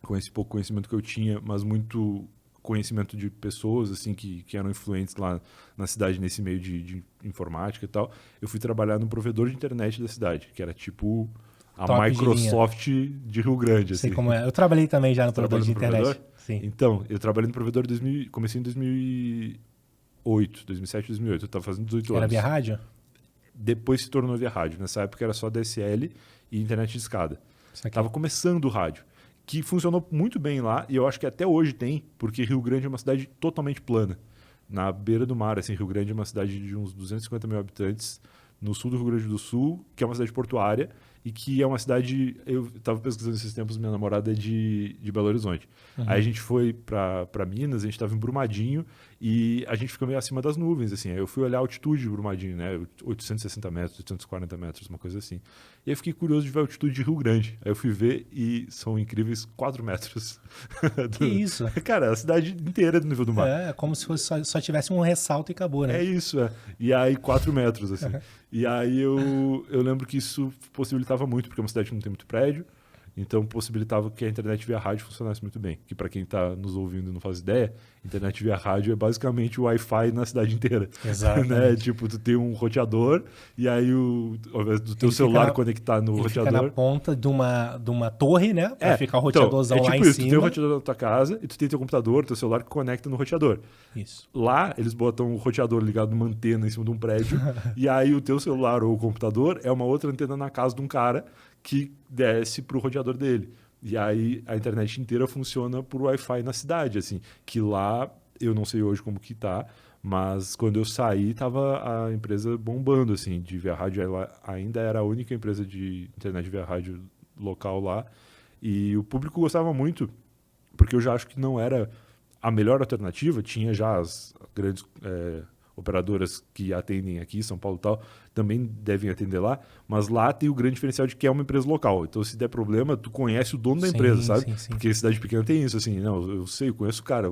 com esse pouco conhecimento que eu tinha, mas muito conhecimento de pessoas assim que eram influentes lá na cidade, nesse meio de informática e tal, eu fui trabalhar no provedor de internet da cidade, que era tipo a Top de linha. Microsoft de Rio Grande. Sei assim. como é. Eu trabalhei também já no Você provedor de trabalhou no internet. provedor? Sim. Então, eu trabalhei no provedor comecei em 2008, 2007, 2008. Eu estava fazendo 18 anos. Era via rádio? Depois se tornou via rádio. Nessa época era só DSL e internet de escada. Isso aqui. Tava começando o rádio, que funcionou muito bem lá, e eu acho que até hoje tem, porque Rio Grande é uma cidade totalmente plana. Na beira do mar, assim, Rio Grande é uma cidade de uns 250 mil habitantes, no sul do Rio Grande do Sul, que é uma cidade portuária, e que é uma cidade... Eu estava pesquisando esses tempos, minha namorada é de Belo Horizonte. Aí a gente foi para Minas, a gente estava em Brumadinho, e a gente fica meio acima das nuvens, assim. Aí eu fui olhar a altitude de Brumadinho, né? 860 metros, 840 metros, uma coisa assim. E aí eu fiquei curioso de ver a altitude de Rio Grande. Aí eu fui ver e são incríveis 4 metros. Que isso? Cara, a cidade inteira é do nível do mar. É como se fosse só tivesse um ressalto e acabou, né? É isso, é. E aí 4 metros, assim. E aí eu lembro que isso possibilitava muito, porque é uma cidade que não tem muito prédio, então possibilitava que a internet via rádio funcionasse muito bem. Que para quem está nos ouvindo e não faz ideia, internet via rádio é basicamente o Wi-Fi na cidade inteira. Exato. Né? Tipo, tu tem um roteador e aí ao invés do teu celular conectar no roteador... Fica na ponta de uma torre, né? Pra ficar o roteadorzão então, lá tipo em isso, cima. Tu tem o roteador na tua casa e tu tem teu computador, teu celular que conecta no roteador. Isso. Lá, eles botam o roteador ligado numa antena em cima de um prédio e aí o teu celular ou o computador é uma outra antena na casa de um cara que desce pro roteador dele. E aí a internet inteira funciona por Wi-Fi na cidade, assim. Que lá, eu não sei hoje como que tá, mas quando eu saí, tava a empresa bombando, assim, de via rádio. Ela ainda era a única empresa de internet via rádio local lá. E o público gostava muito, porque eu já acho que não era a melhor alternativa. Tinha já as grandes operadoras que atendem aqui, São Paulo e tal, também devem atender lá, mas lá tem o grande diferencial de que é uma empresa local. Então, se der problema, tu conhece o dono da empresa, sabe? Sim. Porque cidade pequena tem isso, assim, não, eu sei, eu conheço o cara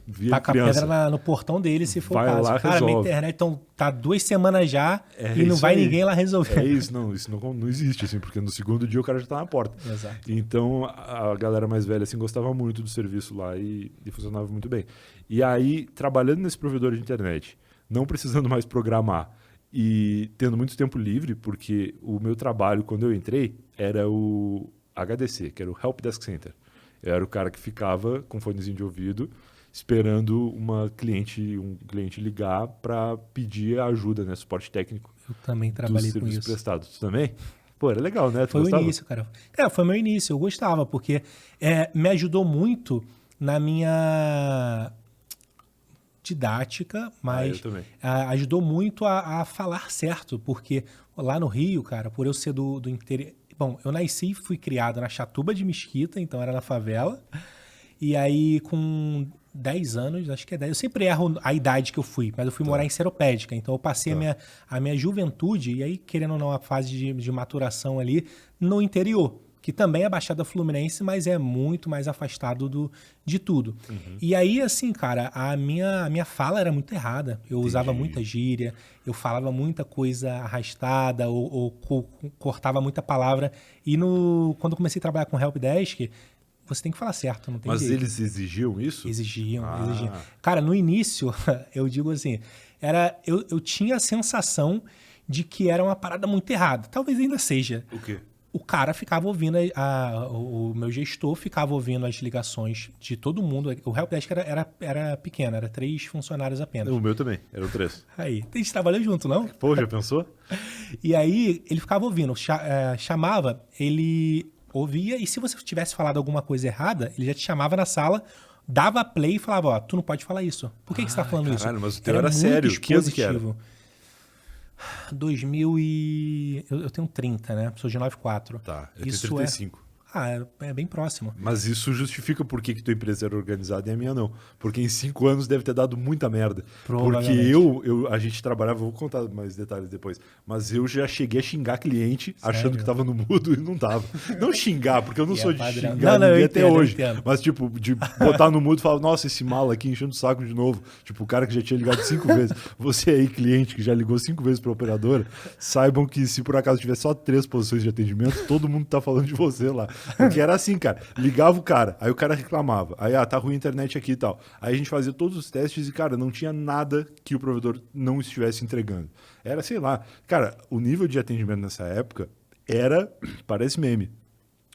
via Taca criança. a pedra no portão dele, se for Vai o caso. lá, Cara, resolve. minha internet então, tá 2 semanas já e não isso vai aí. ninguém lá resolver. É isso não existe, assim, porque no segundo dia o cara já tá na porta. Exato. Então, a galera mais velha, assim, gostava muito do serviço lá e funcionava muito bem. E aí, trabalhando nesse provedor de internet, não precisando mais programar e tendo muito tempo livre, porque o meu trabalho, quando eu entrei, era o HDC, que era o Help Desk Center. Eu era o cara que ficava com fonezinho de ouvido, esperando um cliente ligar para pedir ajuda, né, suporte técnico. Eu também dos trabalhei com serviços isso. prestados. Tu também? Pô, era legal, né? Tu Foi gostava? o início, cara. Foi meu início. Eu gostava, porque me ajudou muito na minha didática, mas eu também. ajudou muito a falar certo, porque lá no Rio, cara, por eu ser do interior... Bom, eu nasci e fui criado na Chatuba de Mesquita, então era na favela, e aí com 10 anos, acho que é 10, eu sempre erro a idade que eu fui, mas eu fui morar em Seropédica, então eu passei a minha juventude, e aí querendo ou não, a fase de maturação ali no interior, que também é Baixada Fluminense, mas é muito mais afastado de tudo. E aí, assim, cara, a minha fala era muito errada. Eu usava muita gíria, eu falava muita coisa arrastada, ou cortava muita palavra. E Mas quando eu comecei a trabalhar com Helpdesk, você tem que falar certo, não tem jeito. eles exigiam isso? Exigiam. Cara, no início, eu digo assim, eu tinha a sensação de que era uma parada muito errada. Talvez ainda seja. O quê? O cara ficava ouvindo, o meu gestor ficava ouvindo as ligações de todo mundo. O Helpdesk era pequeno, era 3 funcionários apenas. O meu também, eram 3. Aí, a gente trabalhou junto, não? Pô, já pensou? E aí, ele ficava ouvindo, chamava, ele ouvia, e se você tivesse falado alguma coisa errada, ele já te chamava na sala, dava play e falava, ó, tu não pode falar isso. Por que você tá falando isso? Mas o teu era sério. Que ano que era? 2000 e... Eu tenho 30, né? Sou de 94. Tá, eu Isso tenho 35. É bem próximo. Mas isso justifica por que tua empresa era organizada e a minha não. Porque em 5 anos deve ter dado muita merda. Porque a gente trabalhava, vou contar mais detalhes depois, mas eu já cheguei a xingar cliente achando que tava no mudo e não tava. Não xingar, porque eu não sou de xingar ninguém até hoje. Mas tipo, de botar no mudo e falar, nossa, esse mala aqui enchendo o saco de novo. Tipo, o cara que já tinha ligado 5 vezes. Você aí, cliente, que já ligou 5 vezes pra operadora, saibam que se por acaso tiver só 3 posições de atendimento, todo mundo tá falando de você lá. Porque era assim, cara. Ligava o cara, aí o cara reclamava. Aí, tá ruim a internet aqui e tal. Aí a gente fazia todos os testes e, cara, não tinha nada que o provedor não estivesse entregando. Era, sei lá. Cara, o nível de atendimento nessa época era, parece meme,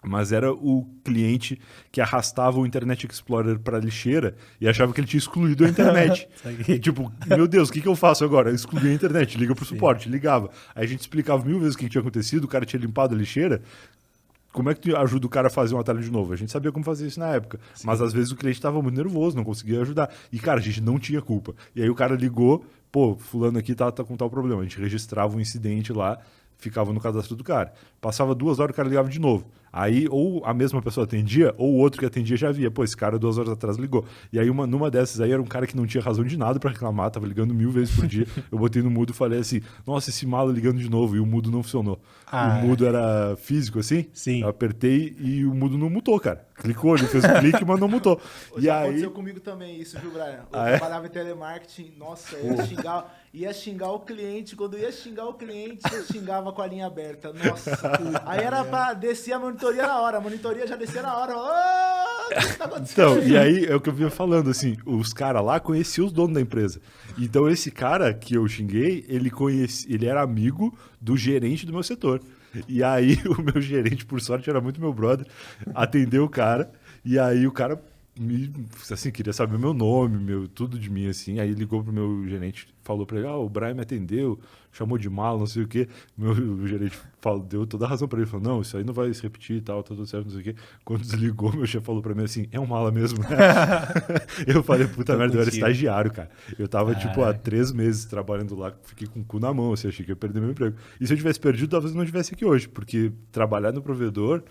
mas era o cliente que arrastava o Internet Explorer para a lixeira e achava que ele tinha excluído a internet. E, tipo, meu Deus, o que eu faço agora? Excluí a internet, liga pro suporte, ligava. Aí a gente explicava 1000 vezes o que tinha acontecido, o cara tinha limpado a lixeira. Como é que tu ajuda o cara a fazer um atalho de novo? A gente sabia como fazer isso na época. Sim. Mas às vezes o cliente estava muito nervoso, não conseguia ajudar. E, cara, a gente não tinha culpa. E aí o cara ligou, pô, fulano aqui tá com tal problema. A gente registrava um incidente lá, ficava no cadastro do cara. Passava 2 horas, o cara ligava de novo. Aí, ou a mesma pessoa atendia, ou o outro que atendia já via. Pô, esse cara 2 horas atrás ligou. E aí, numa dessas aí, era um cara que não tinha razão de nada pra reclamar, tava ligando 1000 vezes por dia. Eu botei no mudo e falei assim, nossa, esse mala ligando de novo. E o mudo não funcionou. O mudo era físico, assim. Sim. Eu apertei e o mudo não mutou, cara. Clicou, ele fez o clique, mas não mutou. E aí... Aconteceu comigo também isso, viu, Brian? Eu trabalhava em telemarketing, nossa, ia xingar o cliente. Quando ia xingar o cliente, eu xingava com a linha aberta. Nossa. Aí era pra descer a monitoria na hora. A monitoria já descia na hora. O que tá acontecendo? Então, e aí é o que eu vinha falando, assim, os caras lá conheciam os donos da empresa. Então esse cara que eu xinguei, ele era amigo do gerente do meu setor. E aí o meu gerente, por sorte, era muito meu brother, atendeu o cara, e aí o cara assim, queria saber meu nome, tudo de mim, assim. Aí ligou pro meu gerente, falou pra ele, o Brian me atendeu, chamou de mala, não sei o quê. O gerente deu toda a razão pra ele, falou, não, isso aí não vai se repetir e tal, tá tudo certo, não sei o quê. Quando desligou, meu chefe falou pra mim assim, é um mala mesmo, né? Eu falei, puta merda, eu era estagiário, cara. Eu tava, tipo, há 3 meses trabalhando lá, fiquei com o cu na mão, assim, achei que ia perder meu emprego. E se eu tivesse perdido, talvez eu não estivesse aqui hoje, porque trabalhar no provedor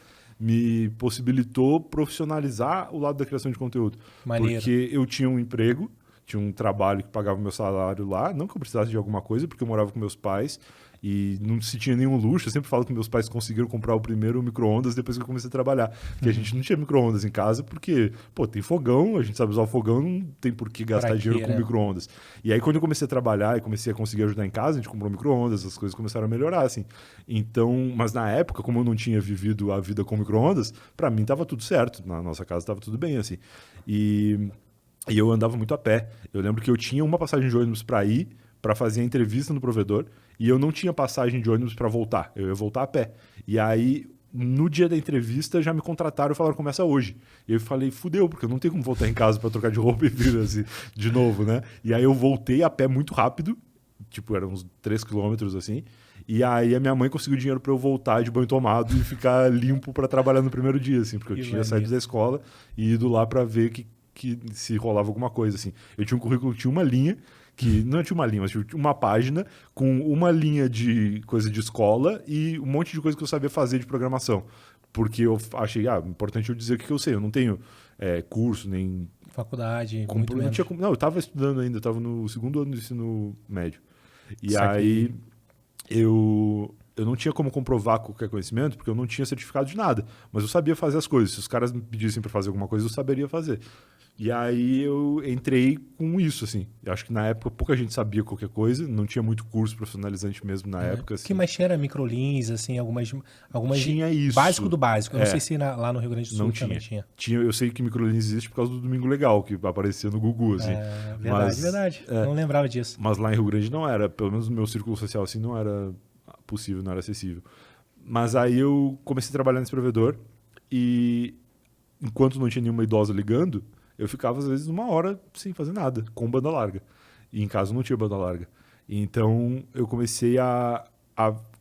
me possibilitou profissionalizar o lado da criação de conteúdo. Maneiro. Porque eu tinha um emprego, tinha um trabalho que pagava meu salário lá, não que eu precisasse de alguma coisa, porque eu morava com meus pais e não se tinha nenhum luxo. Eu sempre falo que meus pais conseguiram comprar o primeiro micro-ondas depois que eu comecei a trabalhar. Porque a gente não tinha micro-ondas em casa, porque, pô, tem fogão, a gente sabe usar o fogão, não tem por que gastar dinheiro com micro-ondas. E aí, quando eu comecei a trabalhar e comecei a conseguir ajudar em casa, a gente comprou micro-ondas, as coisas começaram a melhorar, assim. Então, mas na época, como eu não tinha vivido a vida com micro-ondas, pra mim tava tudo certo. Na nossa casa tava tudo bem, assim. E eu andava muito a pé. Eu lembro que eu tinha uma passagem de ônibus para ir, para fazer a entrevista no provedor, e eu não tinha passagem de ônibus para voltar. Eu ia voltar a pé. E aí, no dia da entrevista, já me contrataram e falaram, começa hoje. E eu falei, fudeu, porque eu não tenho como voltar em casa para trocar de roupa e vir assim, de novo, né? E aí eu voltei a pé muito rápido, tipo, eram uns 3 quilômetros assim, e aí a minha mãe conseguiu dinheiro para eu voltar de banho tomado e ficar limpo para trabalhar no primeiro dia, assim, porque eu tinha saído da escola e ido lá para ver que se rolava alguma coisa, assim. Eu tinha um currículo, tinha uma linha, que não tinha uma linha, mas tinha uma página com uma linha de coisa de escola e um monte de coisa que eu sabia fazer de programação. Porque eu achei, importante eu dizer o que eu sei. Eu não tenho curso, nem... Faculdade, muito menos. Não, eu estava estudando ainda, eu estava no 2º ano do ensino médio. E aí eu não tinha como comprovar qualquer conhecimento, porque eu não tinha certificado de nada. Mas eu sabia fazer as coisas. Se os caras me pedissem para fazer alguma coisa, eu saberia fazer. E aí eu entrei com isso, assim. Eu acho que na época pouca gente sabia qualquer coisa, não tinha muito curso profissionalizante mesmo na época. Assim. O que mais tinha era microlins, assim, algumas tinha isso. Básico do básico. Eu não sei se lá no Rio Grande do Sul não também tinha. Eu sei que microlins existe por causa do Domingo Legal, que aparecia no Gugu, assim. Verdade. Não lembrava disso. Mas lá em Rio Grande não era, pelo menos no meu círculo social, assim, não era possível, não era acessível. Mas aí eu comecei a trabalhar nesse provedor e enquanto não tinha nenhuma idosa ligando, eu ficava, às vezes, 1 hora sem fazer nada, com banda larga. E em casa não tinha banda larga. Então, eu comecei a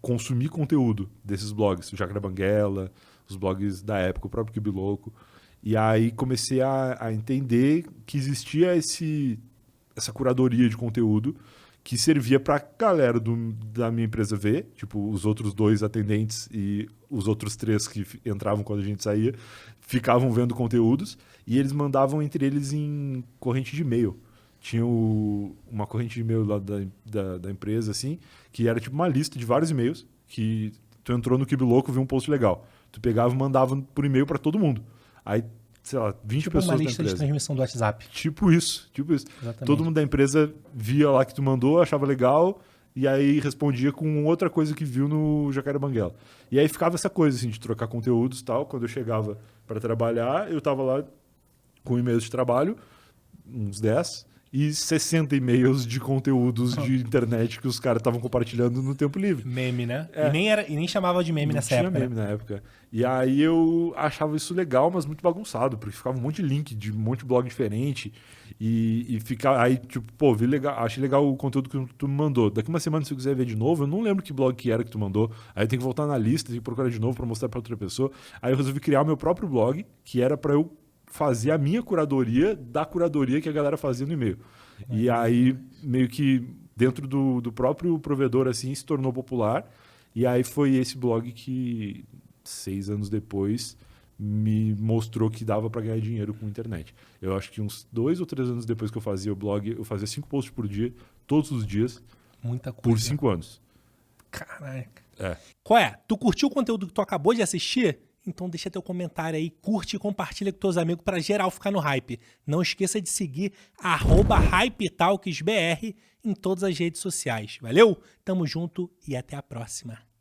consumir conteúdo desses blogs. O Jacaré Banguela, os blogs da época, o próprio Kibiloco. E aí comecei a entender que existia essa curadoria de conteúdo que servia para a galera da minha empresa ver, tipo, os outros 2 atendentes e os outros 3 que entravam quando a gente saía, ficavam vendo conteúdos e eles mandavam entre eles em corrente de e-mail. Tinha uma corrente de e-mail lá da empresa, assim, que era tipo uma lista de vários e-mails que tu entrou no Kibiloco, viu um post legal. Tu pegava e mandava por e-mail para todo mundo. Aí, sei lá, 20 pessoas da empresa. Uma lista de transmissão do WhatsApp. Tipo isso. Exatamente. Todo mundo da empresa via lá que tu mandou, achava legal, e aí respondia com outra coisa que viu no Jacaré Banguela. E aí ficava essa coisa, assim, de trocar conteúdos e tal. Quando eu chegava para trabalhar, eu tava lá com e-mails de trabalho, uns 10, e 60 e-mails de conteúdos de internet que os caras estavam compartilhando no tempo livre. Meme, né? É. E nem chamava de meme Não nessa tinha época. meme na época. E aí eu achava isso legal, mas muito bagunçado, porque ficava um monte de link de um monte de blog diferente. E ficava. Aí, tipo, pô, vi legal, achei legal o conteúdo que tu me mandou. Daqui uma semana, se eu quiser ver de novo, eu não lembro que blog que era que tu mandou. Aí eu tenho que voltar na lista, tenho que procurar de novo pra mostrar pra outra pessoa. Aí eu resolvi criar o meu próprio blog, que era pra eu fazer a minha curadoria da curadoria que a galera fazia no e-mail. E aí, meio que dentro do próprio provedor, assim, se tornou popular. E aí foi esse blog que, 6 anos depois, me mostrou que dava para ganhar dinheiro com a internet. Eu acho que uns 2 ou 3 anos depois que eu fazia o blog, eu fazia 5 posts por dia, todos os dias, Muita coisa. por 5 anos. Caraca. É. Qual é? Tu curtiu o conteúdo que tu acabou de assistir? Então deixa teu comentário aí, curte e compartilha com teus amigos pra geral ficar no hype. Não esqueça de seguir @HypeTalksBR em todas as redes sociais. Valeu? Tamo junto e até a próxima.